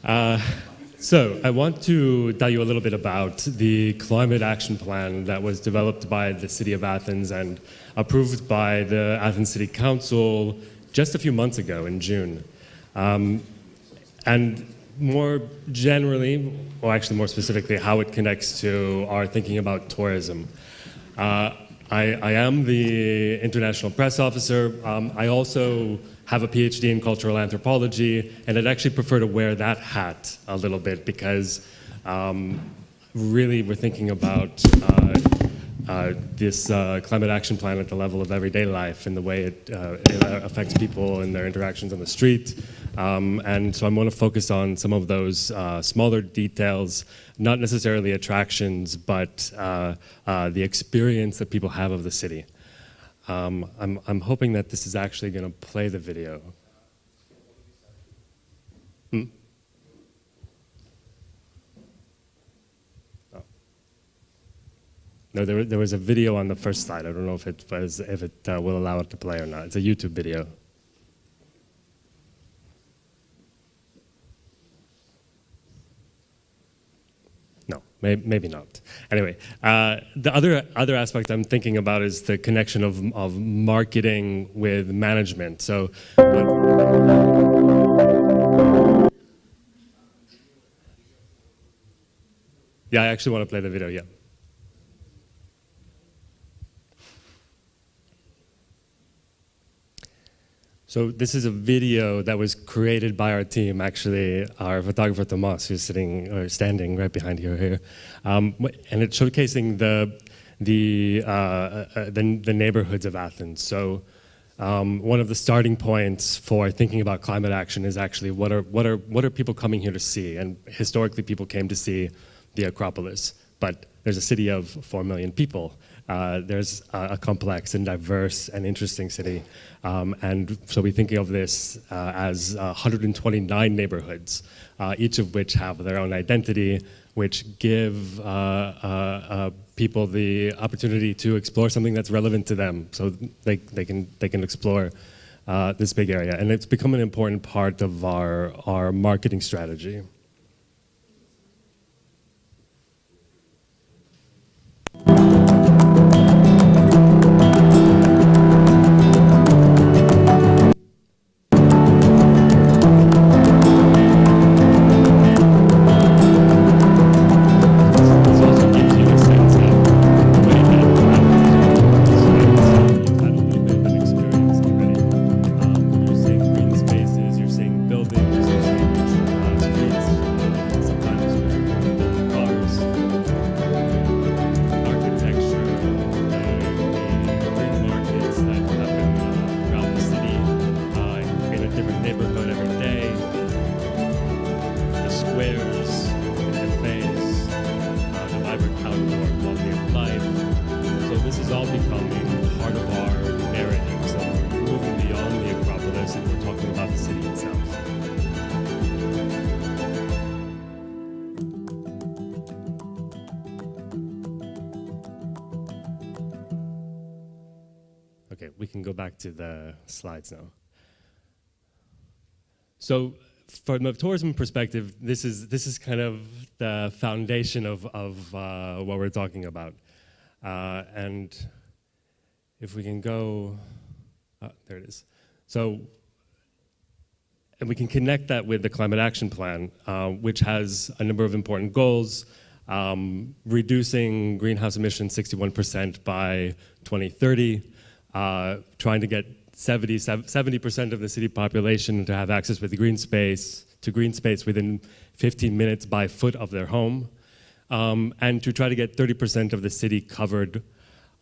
So I want to tell you a little bit about the climate action plan that was developed by the city of Athens and approved by the Athens City Council just a few months ago in June. And more generally, or actually more specifically, how it connects to our thinking about tourism. I am the international press officer. I also have a PhD in cultural anthropology, and I'd actually prefer to wear that hat a little bit because really we're thinking about this climate action plan at the level of everyday life and the way it affects people and their interactions on the street. And so I'm going to focus on some of those smaller details, not necessarily attractions, but the experience that people have of the city. I'm hoping that this is actually going to play the video. Oh. No, there was a video on the first slide. I don't know if it will allow it to play or not. It's a YouTube video. No, maybe not. Anyway, the other aspect I'm thinking about is the connection of marketing with management. So, yeah, I actually want to play the video. Yeah. So this is a video that was created by our team, actually, our photographer Tomas, who's standing right behind you here, and it's showcasing the neighborhoods of Athens. So one of the starting points for thinking about climate action is actually what are people coming here to see? And historically, people came to see the Acropolis, but there's a city of 4 million people. There's a complex and diverse and interesting city. And so we're thinking of this as 129 neighborhoods, each of which have their own identity, which give people the opportunity to explore something that's relevant to them. So they can explore this big area. And it's become an important part of our marketing strategy. Okay, we can go back to the slides now. So from a tourism perspective, this is kind of the foundation of what we're talking about. And if we can go, there it is. So, and we can connect that with the Climate Action Plan, which has a number of important goals, reducing greenhouse emissions 61% by 2030, trying to get 70% of the city population to have access to green space within 15 minutes by foot of their home, and to try to get 30% of the city covered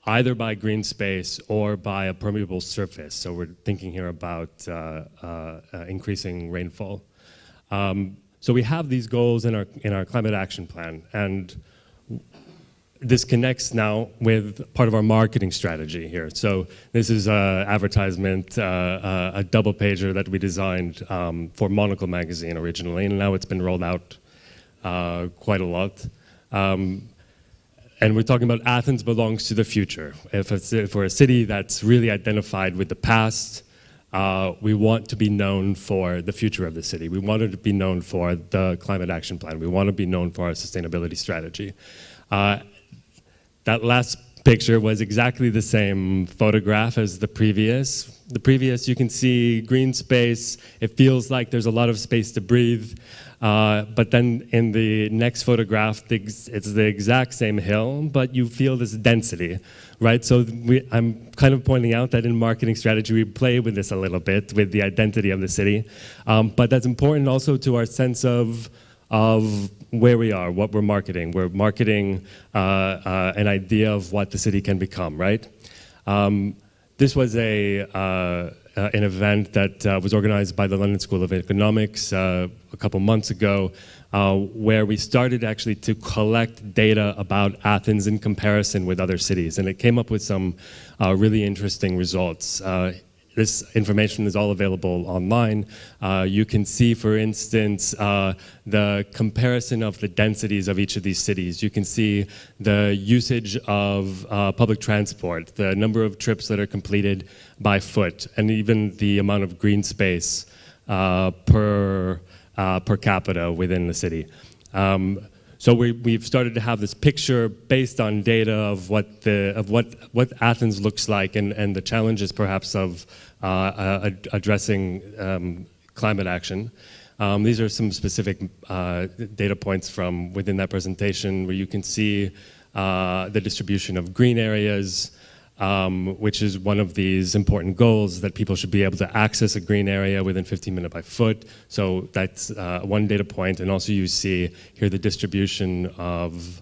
either by green space or by a permeable surface. So we're thinking here about increasing rainfall. So we have these goals in our climate action plan, and this connects now with part of our marketing strategy here. So this is an advertisement, a double pager that we designed for Monocle magazine originally, and now it's been rolled out quite a lot. And we're talking about Athens belongs to the future. If we're a city that's really identified with the past, we want to be known for the future of the city. We want to be known for the climate action plan. We want to be known for our sustainability strategy. That last picture was exactly the same photograph as the previous. The previous, you can see green space. It feels like there's a lot of space to breathe. But then in the next photograph, it's the exact same hill, but you feel this density, right? So I'm kind of pointing out that in marketing strategy, we play with this a little bit, with the identity of the city. But that's important also to our sense of where we are, what we're marketing. We're marketing an idea of what the city can become, right? This was an event that was organized by the London School of Economics a couple months ago, where we started actually to collect data about Athens in comparison with other cities, and it came up with some really interesting results. This information is all available online. You can see, for instance, the comparison of the densities of each of these cities. You can see the usage of public transport, the number of trips that are completed by foot, and even the amount of green space per capita within the city. So we've started to have this picture based on data of what Athens looks like, and the challenges perhaps of addressing climate action. These are some specific data points from within that presentation, where you can see the distribution of green areas, which is one of these important goals, that people should be able to access a green area within 15 minutes by foot. So that's one data point. And also you see here the distribution of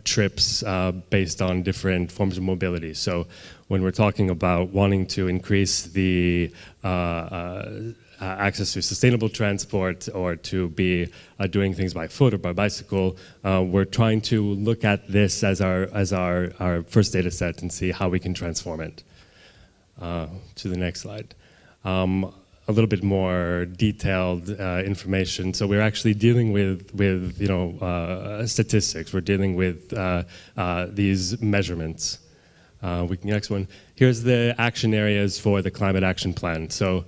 trips based on different forms of mobility. So when we're talking about wanting to increase the access to sustainable transport, or to be doing things by foot or by bicycle, we're trying to look at this as our first data set and see how we can transform it. To the next slide. A little bit more detailed information. So we're actually dealing with statistics. We're dealing with these measurements. Next one. Here's the action areas for the climate action plan. So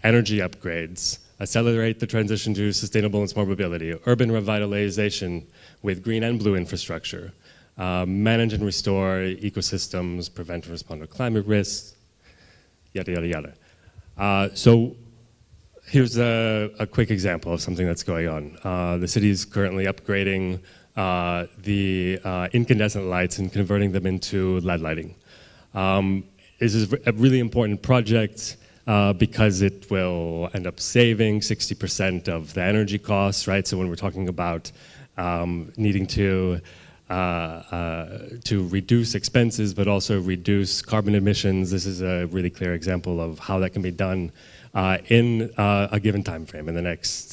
energy upgrades, accelerate the transition to sustainable and smart mobility, urban revitalization with green and blue infrastructure, manage and restore ecosystems, prevent and respond to climate risks, yada, yada, yada. So here's a quick example of something that's going on. The city is currently upgrading the incandescent lights and converting them into LED lighting. This is a really important project because it will end up saving 60% of the energy costs, right? So when we're talking about needing to reduce expenses, but also reduce carbon emissions, this is a really clear example of how that can be done in a given time frame in the next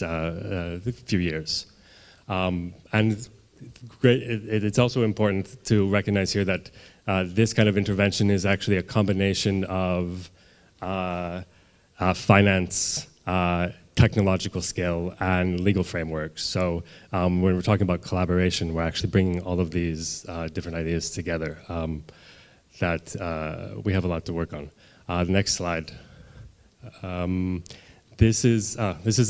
few years. And it's also important to recognize here that this kind of intervention is actually a combination of finance, technological skill, and legal frameworks. So when we're talking about collaboration, we're actually bringing all of these different ideas together that we have a lot to work on. The next slide. This is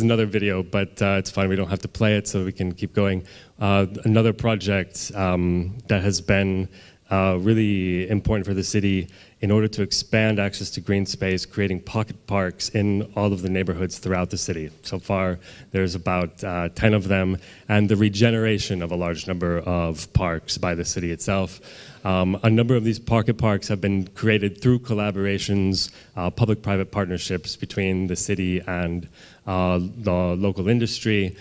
another video, but it's fine. We don't have to play it, so we can keep going. Another project that has been really important for the city in order to expand access to green space, creating pocket parks in all of the neighborhoods throughout the city. So far, there's about 10 of them, and the regeneration of a large number of parks by the city itself. A number of these pocket parks have been created through collaborations, public-private partnerships between the city and the local industry.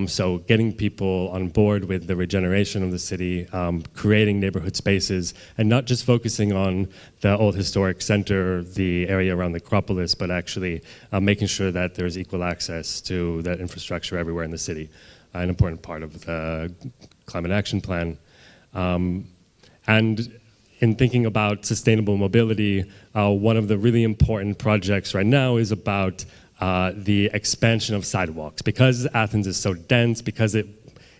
So getting people on board with the regeneration of the city, creating neighborhood spaces, and not just focusing on the old historic center, the area around the Acropolis, but actually making sure that there's equal access to that infrastructure everywhere in the city. An important part of the climate action plan. And in thinking about sustainable mobility, one of the really important projects right now is about the expansion of sidewalks. Because Athens is so dense, because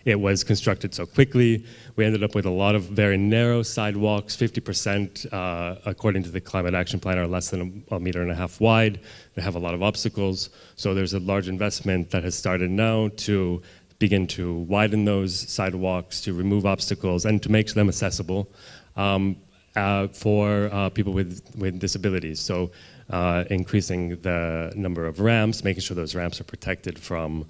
it was constructed so quickly. We ended up with a lot of very narrow sidewalks, 50% according to the Climate Action Plan are less than a meter and a half wide. They have a lot of obstacles. So there's a large investment that has started now to begin to widen those sidewalks, to remove obstacles, and to make them accessible for people with disabilities. So increasing the number of ramps, making sure those ramps are protected from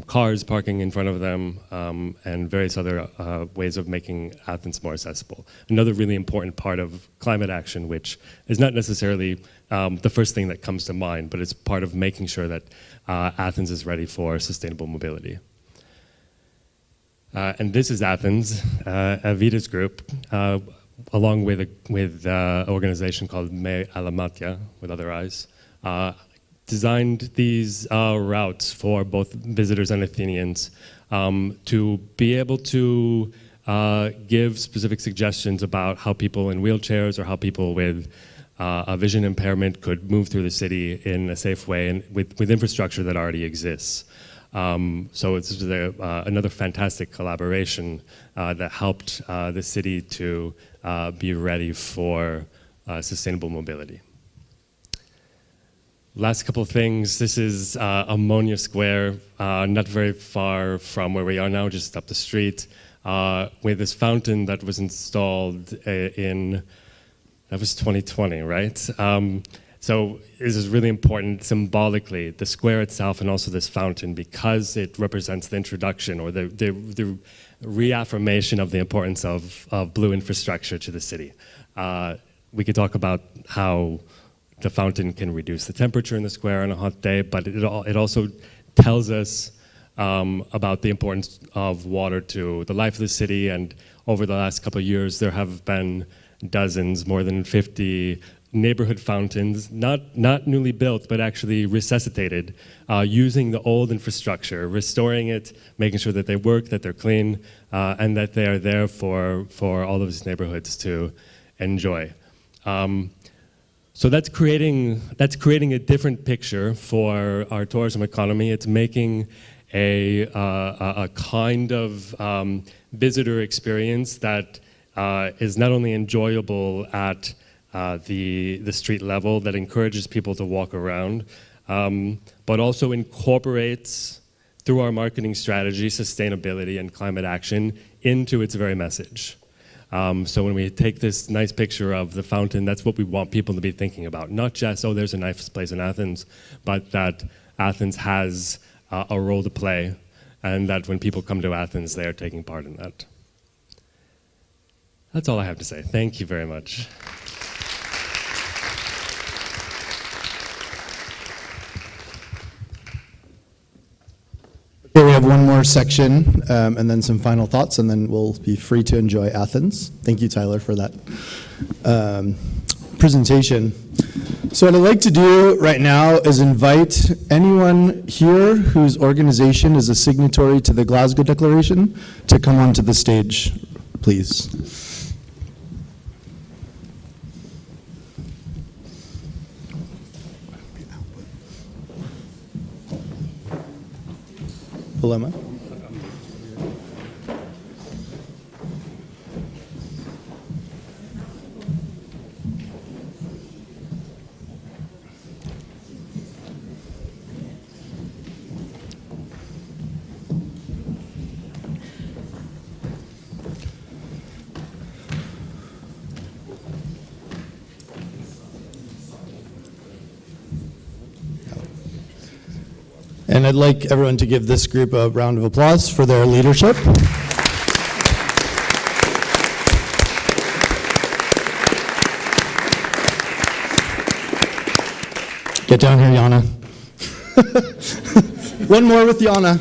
cars parking in front of them, and various other ways of making Athens more accessible. Another really important part of climate action, which is not necessarily the first thing that comes to mind, but it's part of making sure that Athens is ready for sustainable mobility. And this is Athens, Evita's group, along with an organization called Me Alamatia, with other eyes, designed these routes for both visitors and Athenians to be able to give specific suggestions about how people in wheelchairs or how people with a vision impairment could move through the city in a safe way and with infrastructure that already exists. So it's another fantastic collaboration that helped the city to be ready for sustainable mobility. Last couple of things. This is Ammonia Square, not very far from where we are now, just up the street, with this fountain that was installed that was 2020, right? So this is really important symbolically, the square itself and also this fountain, because it represents the introduction or the reaffirmation of the importance of blue infrastructure to the city. We could talk about how the fountain can reduce the temperature in the square on a hot day, but it also tells us about the importance of water to the life of the city. And over the last couple of years, there have been dozens, more than 50 neighborhood fountains, not newly built, but actually resuscitated, using the old infrastructure, restoring it, making sure that they work, that they're clean, and that they are there for all of these neighborhoods to enjoy. So that's creating a different picture for our tourism economy. It's making a kind of visitor experience that is not only enjoyable at the street level, that encourages people to walk around, but also incorporates, through our marketing strategy, sustainability and climate action into its very message. So when we take this nice picture of the fountain, that's what we want people to be thinking about. Not just, oh, there's a nice place in Athens, but that Athens has a role to play, and that when people come to Athens, they are taking part in that. That's all I have to say. Thank you very much. Okay, we have one more section and then some final thoughts, and then we'll be free to enjoy Athens. Thank you, Tyler, for that presentation. So what I'd like to do right now is invite anyone here whose organization is a signatory to the Glasgow Declaration to come onto the stage, please. Paloma. And I'd like everyone to give this group a round of applause for their leadership. Get down here, Yana. One more with Yana.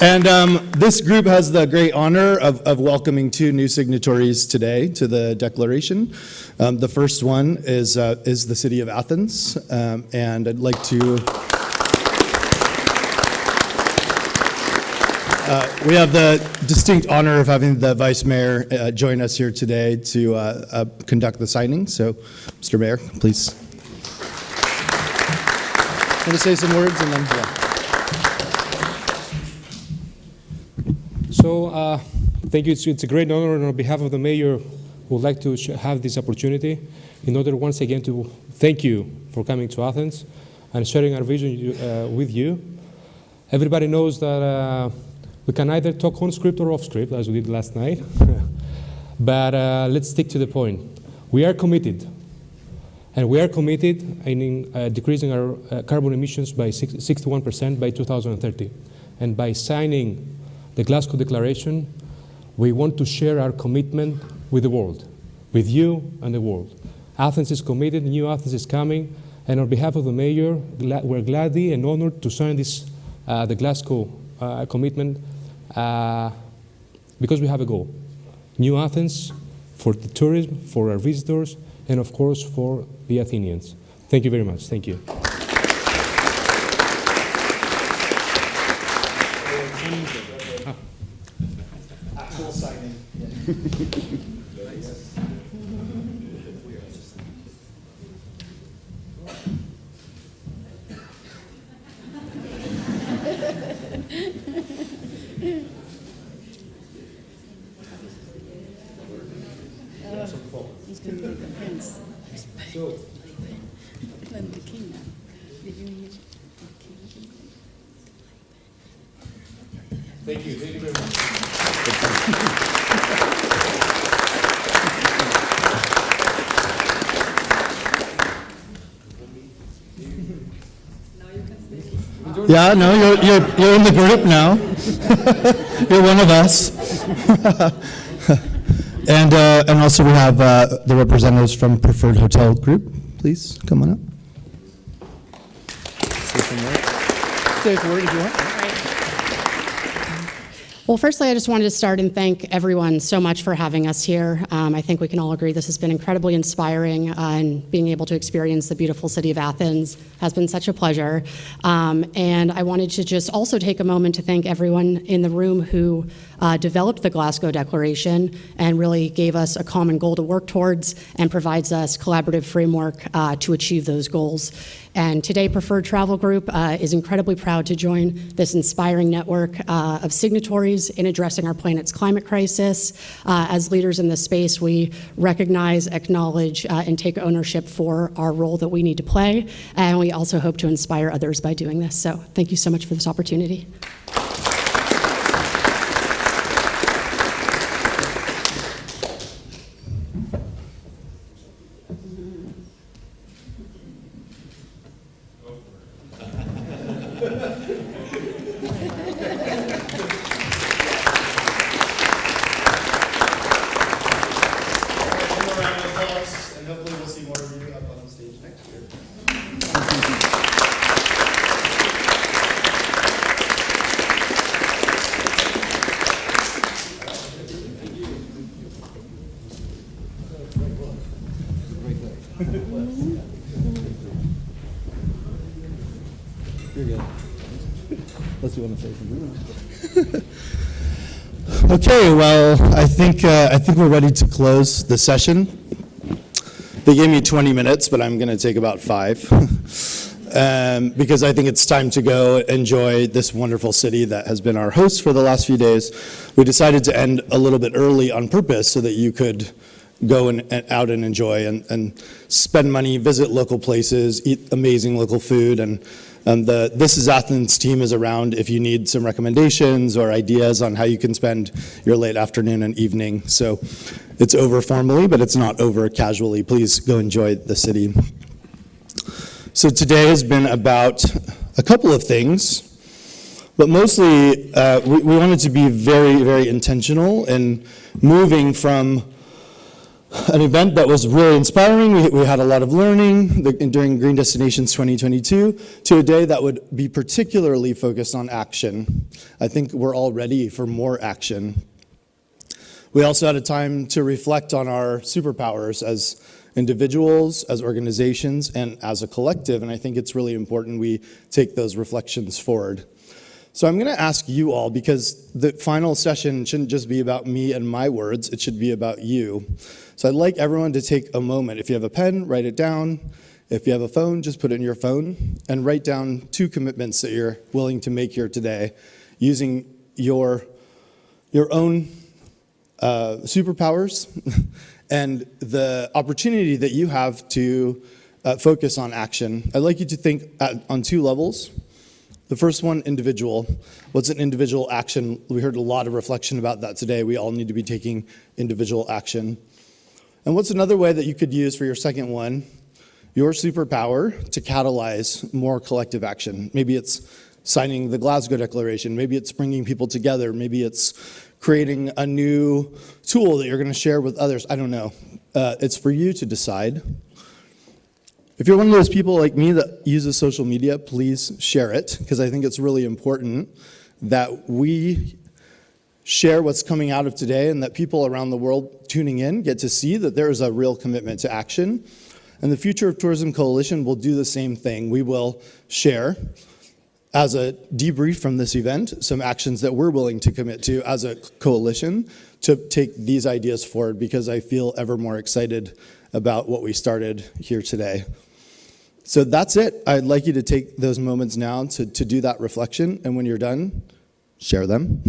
And this group has the great honor of welcoming two new signatories today to the Declaration. The first one is the city of Athens, and I'd like to... we have the distinct honor of having the Vice Mayor join us here today to conduct the signing. So, Mr. Mayor, please. Want to say some words and then, yeah. So, thank you. It's a great honor, and on behalf of the mayor, would like to have this opportunity in order once again to thank you for coming to Athens and sharing our vision with you. Everybody knows that we can either talk on script or off script, as we did last night. But let's stick to the point. We are committed. And we are committed in decreasing our carbon emissions by 61% by 2030. And by signing the Glasgow Declaration, we want to share our commitment with the world, with you and the world. Athens is committed, New Athens is coming, and on behalf of the mayor, we're glad and honored to sign this, the Glasgow commitment, because we have a goal. New Athens for the tourism, for our visitors, and of course for the Athenians. Thank you very much. Thank you. Actual signing. He's going to be the prince. Let the king now. Did you use the king? Thank you. Thank you very much. Yeah, no, you're in the group now. You're one of us. And also we have the representatives from Preferred Hotel Group. Please come on up. Say a word if you want. Well, firstly, I just wanted to start and thank everyone so much for having us here. I think we can all agree this has been incredibly inspiring, and being able to experience the beautiful city of Athens has been such a pleasure. And I wanted to just also take a moment to thank everyone in the room who developed the Glasgow Declaration and really gave us a common goal to work towards and provides us collaborative framework to achieve those goals. And today, Preferred Travel Group is incredibly proud to join this inspiring network of signatories in addressing our planet's climate crisis. As leaders in this space, we recognize, acknowledge, and take ownership for our role that we need to play. And we also hope to inspire others by doing this. So thank you so much for this opportunity. And hopefully we'll see more of you up on the stage next year. You're good. Unless you want to say something. Okay, well, I think we're ready to close the session. They gave me 20 minutes, but I'm going to take about 5 because I think it's time to go enjoy this wonderful city that has been our host for the last few days. We decided to end a little bit early on purpose so that you could go out and enjoy and spend money, visit local places, eat amazing local food, and the This is Athens team is around if you need some recommendations or ideas on how you can spend your late afternoon and evening. So it's over formally, but it's not over casually. Please go enjoy the city. So today has been about a couple of things, but mostly we wanted to be very, very intentional in moving from an event that was really inspiring. We had a lot of learning during Green Destinations 2022 to a day that would be particularly focused on action. I think we're all ready for more action. We also had a time to reflect on our superpowers as individuals, as organizations, and as a collective, and I think it's really important we take those reflections forward. So I'm going to ask you all, because the final session shouldn't just be about me and my words, it should be about you. So I'd like everyone to take a moment. If you have a pen, write it down. If you have a phone, just put it in your phone and write down 2 commitments that you're willing to make here today using your own superpowers and the opportunity that you have to focus on action. I'd like you to think on 2 levels. The first one, individual. What's an individual action? We heard a lot of reflection about that today. We all need to be taking individual action. And what's another way that you could use for your second one? Your superpower to catalyze more collective action. Maybe it's signing the Glasgow Declaration. Maybe it's bringing people together. Maybe it's creating a new tool that you're going to share with others. I don't know. It's for you to decide. If you're one of those people like me that uses social media, please share it, because I think it's really important that we share what's coming out of today and that people around the world tuning in get to see that there is a real commitment to action. And the Future of Tourism Coalition will do the same thing. We will share, as a debrief from this event, some actions that we're willing to commit to as a coalition to take these ideas forward, because I feel ever more excited about what we started here today. So that's it. I'd like you to take those moments now to do that reflection, and when you're done, share them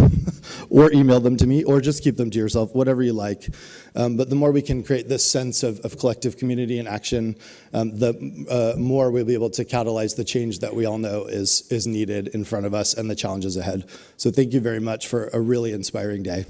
or email them to me, or just keep them to yourself, whatever you like. But the more we can create this sense of collective community and action, the more we'll be able to catalyze the change that we all know is needed in front of us and the challenges ahead. So thank you very much for a really inspiring day.